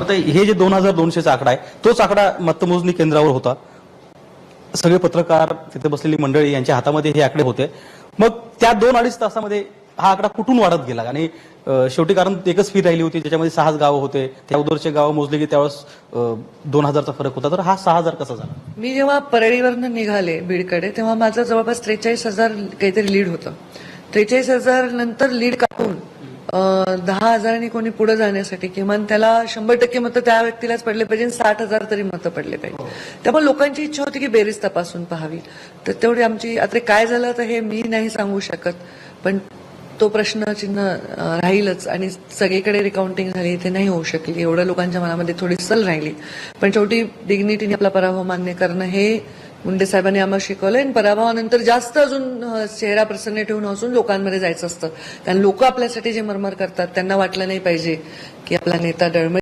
आता हे जे 2200चा आकडा आहे तोच आकडा मतमोजणी केंद्रावर होता. सगळे पत्रकार तिथे बसलेली मंडळी यांच्या हातामध्ये हे आकडे होते. मग त्या 2-2.5 तासामध्ये हा आकडा कुठून वाढत गेला आणि शेवटी कारण एकच फी राहिली होती ज्याच्यामध्ये 6 गावं होते. त्या अगोदरचे गावं मोजले की त्यावेळेस 2000चा फरक होता. तर हा 6000 कसा झाला? मी जेव्हा परळीवरनं निघाले बीडकडे तेव्हा माझं जवळपास 43,000 काहीतरी लीड होतं. 43,000 नंतर लीड कापून 10,000 कोणी पुढे जाण्यासाठी किमान त्याला 100% मतं त्या व्यक्तीलाच पडले पाहिजे, 60,000 तरी मतं पडले पाहिजे. त्यामुळे लोकांची इच्छा होती की बेरीज तपासून पाहावी. तर तेवढी आमची आता काय झालं तर हे मी नाही सांगू शकत, पण तो प्रश्नचिन्ह राहीलच आणि सगळीकडे रिकाउंटिंग झाली ते नाही होऊ शकली. एवढ्या लोकांच्या मनामध्ये थोडी सल राहिली, पण शेवटी डिग्निटीने आपला पराभव मान्य करणं हे मुंडे साहेबांनी आम्हाला शिकवलंय. आणि पराभवानंतर जास्त अजून चेहरा प्रसन्न ठेवून असून लोकांमध्ये जायचं असतं. कारण लोक आपल्यासाठी जे मरमर करतात त्यांना वाटलं नाही पाहिजे की आपला नेता डळमळ